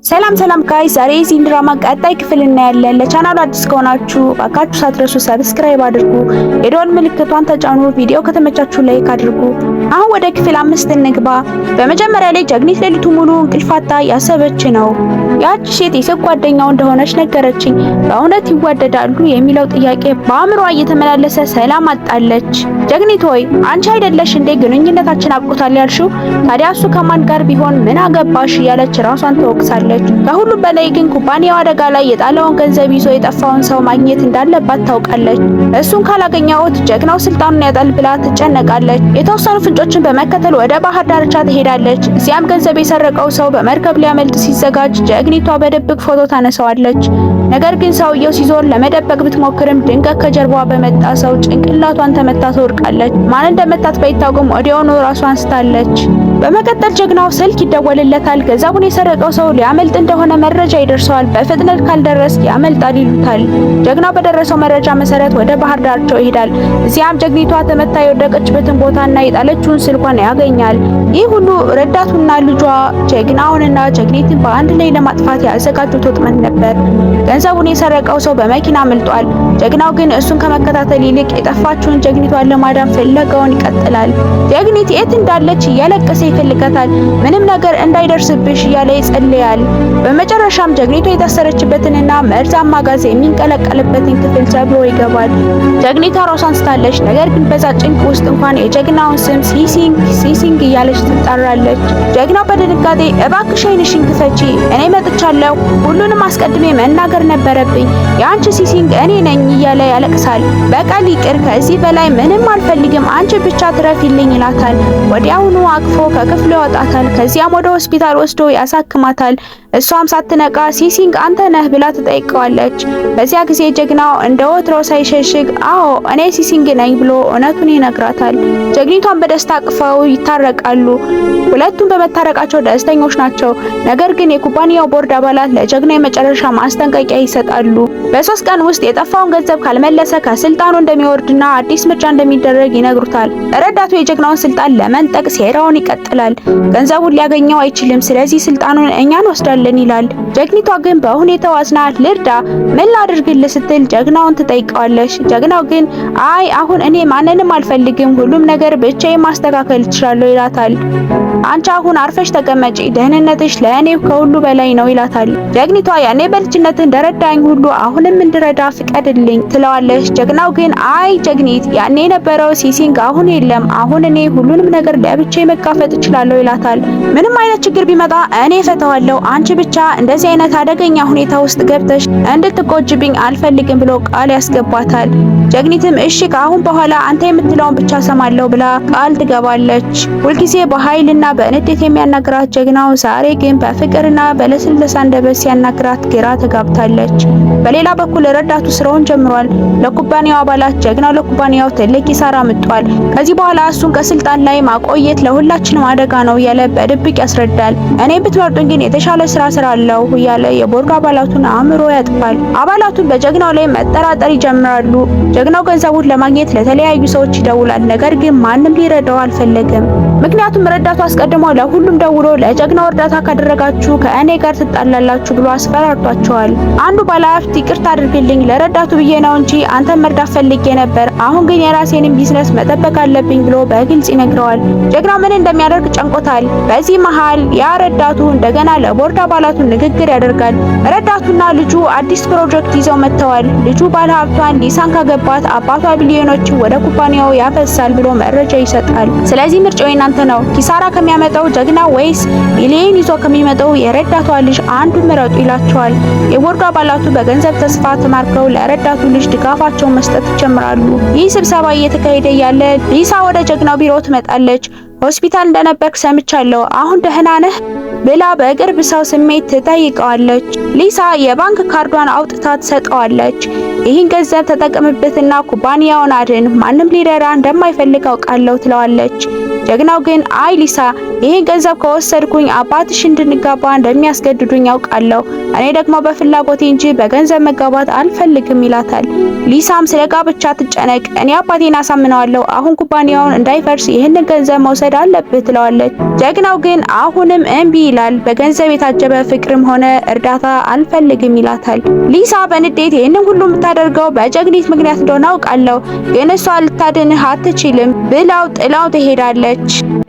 ሰላም ጋይስ፣ ዛሬ የዚህን ድራማ ቀጣይ ክፍል እናያለን። ለቻናሉ አዲስ ከሆናችሁ ባካችሁ ሳትረሱ ሰብስክራይብ አድርጉ፣ የደወል ምልክቷን ተጫኑ፣ ቪዲዮ ከተመቻችሁ ላይክ አድርጉ። አሁን ወደ ክፍል 5 እንግባ። በመጀመሪያ ላይ ጀግኒት ሌሊቱ ሙሉ እንቅልፋታ ያሰበች ነው። ያቺ ሴት የሴት ጓደኛው እንደሆነች ነገረችኝ። በእውነት ይዋደዳሉ የሚለው ጥያቄ በአእምሯ እየተመላለሰ ሰላም አጣለች። ጀግኒት ሆይ አንቺ አይደለሽ እንዴ ግንኙነታችን አብቆታል ያልሽው? ታዲያ እሱ ከማን ጋር ቢሆን ምን አገባሽ እያለች ራሷን ትወቅሳለች። ከሁሉም በላይ ግን ኩባንያው አደጋ ላይ የጣለውን ገንዘብ ይዞ የጠፋውን ሰው ማግኘት እንዳለባት ታውቃለች። እሱን ካላገኘሁት ጀግናው ስልጣኑን ያጣል ብላ ትጨነቃለች። የተወሰኑ ፍንጮችን በመከተል ወደ ባህር ዳርቻ ትሄዳለች። እዚያም ገንዘብ የሰረቀው ሰው በመርከብ ሊያመልጥ ሲዘጋጅ ጀግኒቷ በድብቅ ፎቶ ታነሳዋለች። ነገር ግን ሰውየው ሲዞር ለመደበቅ ብትሞክርም ድንገት ከጀርባዋ በመጣ ሰው ጭንቅላቷን ተመታ ትወድቃለች። ማን እንደመታት ባይታወቅም ወዲያውኑ ራሷን ስታለች። በመቀጠል ጀግናው ስልክ ይደወልለታል። ገንዘቡን የሰረቀው ሰው ሊያመልጥ እንደሆነ መረጃ ይደርሰዋል። በፍጥነት ካልደረስ ያመልጣል ይሉታል። ጀግናው በደረሰው መረጃ መሰረት ወደ ባህር ዳርቻው ይሄዳል። እዚያም ጀግኒቷ ተመታ የወደቀችበትን ቦታና የጣለችውን ስልኳን ያገኛል። ይህ ሁሉ ረዳቱና ልጇ ጀግናውንና ጀግኒትን በአንድ ላይ ለማጥፋት ያዘጋጁት ወጥመድ ነበር። ገንዘቡን የሰረቀው ሰው በመኪና አምልጧል። ጀግናው ግን እሱን ከመከታተል ይልቅ የጠፋችውን ጀግኒቷን ለማዳን ፍለጋውን ይቀጥላል። ጀግኒት የት እንዳለች እያለቀሰ ይፈልጋታል። ምንም ነገር እንዳይደርስብሽ እያለ ይጸልያል። በመጨረሻም ጀግኒቷ የታሰረችበትንና መርዛማ ጋዝ የሚንቀለቀልበትን ክፍል ሰብሮ ይገባል። ጀግኒቷ ራሷን ስታለች። ነገር ግን በዛ ጭንቅ ውስጥ እንኳን የጀግናውን ስም ሲሲንግ እያለች ትጣራለች። ጀግናው በድንጋጤ እባክሽ ዓይንሽን ክፈቺ፣ እኔ መጥቻለሁ፣ ሁሉንም አስቀድሜ መናገር ነበረብኝ፣ የአንቺ ሲሲንግ እኔ ነኝ እያለ ያለቅሳል። በቀል ይቅር፣ ከዚህ በላይ ምንም አልፈልግም፣ አንቺ ብቻ ትረፊልኝ ይላታል። ወዲያውኑ አቅፎ ከክፍሉ ያወጣታል። ከዚያም ወደ ሆስፒታል ወስዶ ያሳክማታል። እሷም ሳትነቃ ሲሲንግ አንተ ነህ ብላ ትጠይቀዋለች። በዚያ ጊዜ ጀግናው እንደ ወትሮው ሳይሸሽግ አዎ እኔ ሲሲንግ ነኝ ብሎ እውነቱን ይነግራታል። ጀግኒቷን በደስታ አቅፈው ይታረቃሉ። ሁለቱም በመታረቃቸው ደስተኞች ናቸው። ነገር ግን የኩባንያው ቦርድ አባላት ለጀግናው የመጨረሻ ማስጠንቀቂያ ይሰጣሉ። በ3 ቀን ውስጥ የጠፋውን ገንዘብ ካልመለሰ ከስልጣኑ እንደሚወርድና አዲስ ምርጫ እንደሚደረግ ይነግሩታል። ረዳቱ የጀግናውን ስልጣን ለመንጠቅ ሴራውን ይቀጥላል። ገንዘቡን ሊያገኘው አይችልም፣ ስለዚህ ስልጣኑን እኛ እንወስዳለን ይላል። ጀግኒቷ ግን በሁኔታው አዝና ልርዳ፣ ምን ላድርግልህ ስትል ጀግናውን ትጠይቀዋለች። ጀግናው ግን አይ አሁን እኔ ማንንም አልፈልግም፣ ሁሉም ነገር ብቻዬን ማስተካከል እችላለሁ ይላታል። አንቺ አሁን አርፈሽ ተቀመጪ፣ ደህንነትሽ ለእኔ ከሁሉ በላይ ነው ይላታል። ጀግኒቷ ያኔ በልጅነት እንደረዳኝ ሁሉ አሁንም እንድረዳ ፍቀድልኝ ትለዋለች። ጀግናው ግን አይ ጀግኒት፣ ያኔ የነበረው ሲሲንግ አሁን የለም፣ አሁን እኔ ሁሉንም ነገር ለብቻዬ መጋፈጥ እችላለሁ ይላታል። ምንም አይነት ችግር ቢመጣ እኔ እፈታዋለሁ፣ አንቺ ብቻ እንደዚህ አይነት አደገኛ ሁኔታ ውስጥ ገብተሽ እንድትቆጅብኝ አልፈልግም ብሎ ቃል ያስገባታል። ጀግኒትም እሺ ከአሁን በኋላ አንተ የምትለውን ብቻ ሰማለሁ ብላ ቃል ትገባለች። ሁልጊዜ በኃይልና በንዴት የሚያናግራት ጀግናው ዛሬ ግን በፍቅርና በለስላሳ አንደበት ሲያናግራት ግራ ተጋብታለች። በሌላ በኩል ረዳቱ ስራውን ጀምሯል። ለኩባንያው አባላት ጀግናው ለኩባንያው ትልቅ ኪሳራ መጥቷል። ከዚህ በኋላ እሱን ከስልጣን ላይ ማቆየት ለሁላችንም አደጋ ነው እያለ በድብቅ ያስረዳል። እኔ ብትመርጡኝ ግን የተሻለ ስራ ስራለሁ እያለ የቦርዱ አባላቱን አእምሮ ያጥፋል። አባላቱን በጀግናው ላይ መጠራጠር ይጀምራሉ። ጀግናው ገንዘቡን ለማግኘት ለተለያዩ ሰዎች ይደውላል። ነገር ግን ማንም ሊረዳው አልፈለገም። ምክንያቱም ረዳቱ አስቀድሞ ለሁሉም ደውሎ ለጀግናው እርዳታ ካደረጋችሁ ከእኔ ጋር ትጣላላችሁ ብሎ አስፈራርቷቸዋል። አንዱ ባለሀብት ይቅርታ አድርግልኝ፣ ለረዳቱ ብዬ ነው እንጂ አንተን መርዳት ፈልጌ ነበር፣ አሁን ግን የራሴንም ቢዝነስ መጠበቅ አለብኝ ብሎ በግልጽ ይነግረዋል። ጀግናው ምን እንደሚያደርግ ጨንቆታል። በዚህ መሃል ያ ረዳቱ እንደገና ለቦርድ አባላቱ ንግግር ያደርጋል። ረዳቱና ልጁ አዲስ ፕሮጀክት ይዘው መጥተዋል። ልጁ ባለሀብቷን ሊሳን ካገባት አባቷ ቢሊዮኖችን ወደ ኩባንያው ያፈሳል ብሎ መረጃ ይሰጣል። ስለዚህ ምርጫው እናንተ ነው፣ ኪሳራ ከሚያመጣው ጀግና ወይስ ቢሊዮን ይዞ ከሚመጣው የረዳቷ ልጅ አንዱን ምረጡ ይላቸዋል። የቦርዱ አባላቱ በገንዘብ ተስፋ ተማርከው ለረዳቱ ልጅ ድጋፋቸውን መስጠት ይጀምራሉ። ይህ ስብሰባ እየተካሄደ ያለ ሊሳ ወደ ጀግናው ቢሮ ትመጣለች። ሆስፒታል እንደነበርክ ሰምቻለሁ፣ አሁን ደህና ነህ ብላ በቅርብ ሰው ስሜት ትጠይቀዋለች። ሊሳ የባንክ ካርዷን አውጥታ ትሰጠዋለች። ይህን ገንዘብ ተጠቀምበትና ኩባንያውን አድን፣ ማንም ሊረዳ እንደማይፈልግ አውቃለሁ ትለዋለች። ጀግናው ግን አይ ሊሳ፣ ይሄን ገንዘብ ከወሰድኩኝ አባትሽ እንድንጋባ እንደሚያስገድዱኝ ያውቃለሁ። እኔ ደግሞ በፍላጎቴ እንጂ በገንዘብ መጋባት አልፈልግም ይላታል። ሊሳም ስለ ጋብቻ ትጨነቅ፣ እኔ አባቴን አሳምነዋለሁ። አሁን ኩባንያውን እንዳይፈርስ ይህንን ገንዘብ መውሰድ አለብህ ትለዋለች። ጀግናው ግን አሁንም እምቢ ይላል። በገንዘብ የታጀበ ፍቅርም ሆነ እርዳታ አልፈልግም ይላታል። ሊሳ በንዴት ይህንን ሁሉ የምታደርገው በጀግኒት ምክንያት እንደሆነ አውቃለሁ፣ ግን እሷ ልታድንህ አትችልም ብላው ጥላው ትሄዳለች።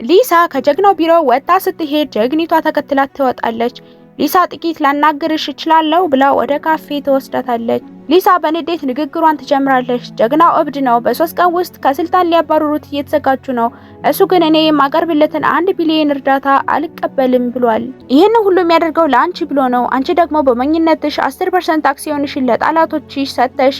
ሊሳ ከጀግናው ቢሮ ወጣ ስትሄድ ጀግኒቷ ተከትላት ትወጣለች። ሊሳ ጥቂት ላናግርሽ እችላለሁ ብላ ወደ ካፌ ትወስዳታለች። ሊሳ በንዴት ንግግሯን ትጀምራለች። ጀግናው እብድ ነው። በ3 ቀን ውስጥ ከስልጣን ሊያባርሩት እየተዘጋጁ ነው። እሱ ግን እኔ የማቀርብለትን 1 ቢሊዮን እርዳታ አልቀበልም ብሏል። ይህንን ሁሉ የሚያደርገው ለአንቺ ብሎ ነው። አንቺ ደግሞ በሞኝነትሽ 10% አክሲዮንሽን ለጠላቶችሽ ሰጥተሽ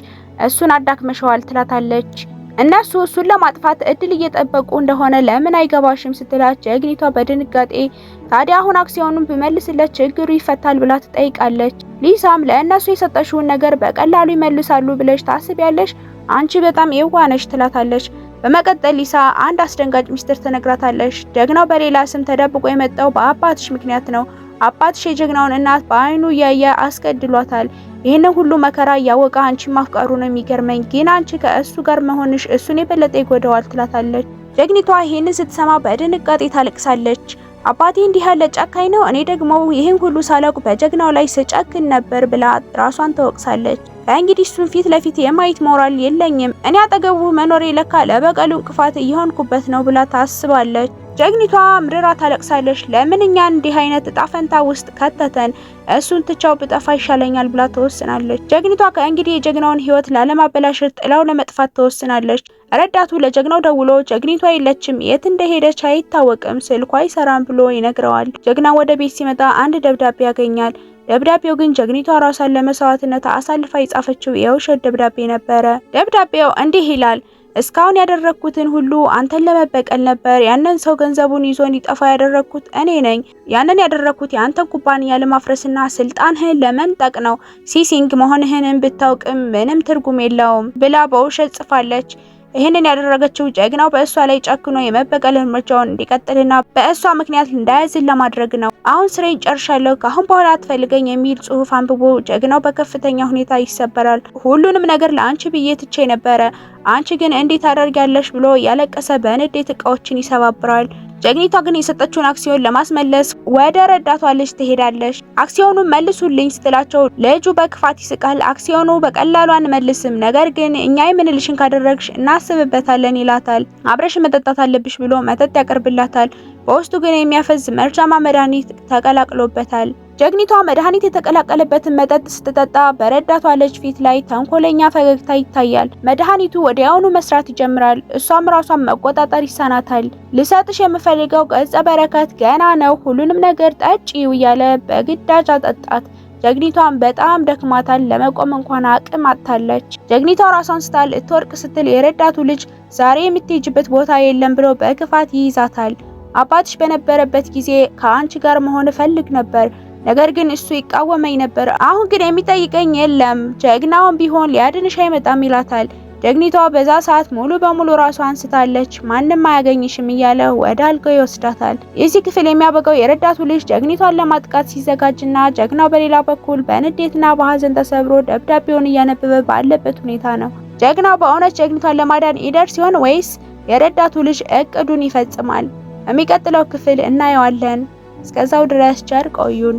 እሱን አዳክመሽዋል ትላታለች። እነሱ እሱን ለማጥፋት እድል እየጠበቁ እንደሆነ ለምን አይገባሽም ስትላት ጀግኒቷ በድንጋጤ ታዲያ አሁን አክሲዮኑን ብመልስለት ችግሩ ይፈታል ብላ ትጠይቃለች። ሊሳም ለእነሱ የሰጠሽውን ነገር በቀላሉ ይመልሳሉ ብለሽ ታስቢያለሽ? አንቺ በጣም የዋህ ነሽ ትላታለች። በመቀጠል ሊሳ አንድ አስደንጋጭ ሚስጥር ትነግራታለች። ጀግናው በሌላ ስም ተደብቆ የመጣው በአባትሽ ምክንያት ነው። አባትሽ የጀግናውን እናት በአይኑ እያየ አስገድሏታል። ይህንን ሁሉ መከራ እያወቀ አንቺ ማፍቀሩ ነው የሚገርመኝ፣ ግን አንቺ ከእሱ ጋር መሆንሽ እሱን የበለጠ ይጎዳዋል ትላታለች። ጀግኒቷ ይህንን ስትሰማ በድንጋጤ ታለቅሳለች። አባቴ እንዲህ ያለ ጨካኝ ነው፣ እኔ ደግሞ ይህን ሁሉ ሳላውቅ በጀግናው ላይ ስጨክን ነበር ብላ ራሷን ተወቅሳለች። ከእንግዲህ እሱን ፊት ለፊት የማየት ሞራል የለኝም፣ እኔ አጠገቡ መኖሬ ለካ ለበቀሉ እንቅፋት እየሆንኩበት ነው ብላ ታስባለች። ጀግኒቷ ምርራ ታለቅሳለች። ለምን እኛን እንዲህ አይነት እጣ ፈንታ ውስጥ ከተተን? እሱን ትቻው ብጠፋ ይሻለኛል ብላ ተወስናለች። ጀግኒቷ ከእንግዲህ የጀግናውን ሕይወት ላለማበላሸት ጥላው ለመጥፋት ተወስናለች። ረዳቱ ለጀግናው ደውሎ ጀግኒቷ የለችም፣ የት እንደሄደች አይታወቅም፣ ስልኳ አይሰራም ብሎ ይነግረዋል። ጀግናው ወደ ቤት ሲመጣ አንድ ደብዳቤ ያገኛል። ደብዳቤው ግን ጀግኒቷ ራሷን ለመስዋዕትነት አሳልፋ የጻፈችው የውሸት ደብዳቤ ነበረ። ደብዳቤው እንዲህ ይላል: እስካሁን ያደረኩትን ሁሉ አንተን ለመበቀል ነበር። ያንን ሰው ገንዘቡን ይዞ እንዲጠፋ ያደረኩት እኔ ነኝ። ያንን ያደረኩት የአንተን ኩባንያ ለማፍረስና ስልጣንህን ለመንጠቅ ነው። ሲሲንግ መሆንህንም ብታውቅም ምንም ትርጉም የለውም ብላ በውሸት ጽፋለች። ይህንን ያደረገችው ጀግናው በእሷ ላይ ጨክኖ የመበቀል እርምጃውን እንዲቀጥልና በእሷ ምክንያት እንዳያዝን ለማድረግ ነው። አሁን ስራዬን ጨርሻለሁ፣ ከአሁን በኋላ አትፈልገኝ የሚል ጽሑፍ አንብቦ ጀግናው በከፍተኛ ሁኔታ ይሰበራል። ሁሉንም ነገር ለአንቺ ብዬ ትቼ ነበረ፣ አንቺ ግን እንዴት ታደርጊያለሽ ብሎ ያለቀሰ በንዴት እቃዎችን ይሰባብራል። ጀግኒቷ ግን የሰጠችውን አክሲዮን ለማስመለስ ወደ ረዳቷ ልጅ ትሄዳለች። አክሲዮኑን መልሱልኝ ስትላቸው ልጁ በክፋት ይስቃል። አክሲዮኑ በቀላሉ አንመልስም፣ ነገር ግን እኛ የምንልሽን ካደረግሽ እናስብበታለን ይላታል። አብረሽ መጠጣት አለብሽ ብሎ መጠጥ ያቀርብላታል። በውስጡ ግን የሚያፈዝ መርዛማ መድኃኒት ተቀላቅሎበታል። ጀግኒቷ መድኃኒት የተቀላቀለበትን መጠጥ ስትጠጣ በረዳቷ ልጅ ፊት ላይ ተንኮለኛ ፈገግታ ይታያል። መድኃኒቱ ወዲያውኑ መስራት ይጀምራል። እሷም ራሷን መቆጣጠር ይሳናታል። ልሰጥሽ የምፈልገው ገጸ በረከት ገና ነው፣ ሁሉንም ነገር ጠጪው እያለ በግዳጅ አጠጣት። ጀግኒቷን በጣም ደክማታል። ለመቆም እንኳን አቅም አጥታለች። ጀግኒቷ ራሷን ስታ ልትወርቅ ስትል የረዳቱ ልጅ ዛሬ የምትሄጅበት ቦታ የለም ብሎ በክፋት ይይዛታል። አባትሽ በነበረበት ጊዜ ከአንቺ ጋር መሆን እፈልግ ነበር፣ ነገር ግን እሱ ይቃወመኝ ነበር። አሁን ግን የሚጠይቀኝ የለም፣ ጀግናውን ቢሆን ሊያድንሽ አይመጣም ይላታል። ጀግኒቷ በዛ ሰዓት ሙሉ በሙሉ ራሷን ስታለች። ማንም አያገኝሽም እያለ ወደ አልጋው ይወስዳታል። የዚህ ክፍል የሚያበቃው የረዳቱ ልጅ ጀግኒቷን ለማጥቃት ሲዘጋጅና ጀግናው በሌላ በኩል በንዴትና በሀዘን ተሰብሮ ደብዳቤውን እያነበበ ባለበት ሁኔታ ነው። ጀግናው በእውነት ጀግኒቷን ለማዳን ይደርስ ሲሆን ወይስ የረዳቱ ልጅ እቅዱን ይፈጽማል? የሚቀጥለው ክፍል እናየዋለን። እስከዛው ድረስ ቸር ቆዩን።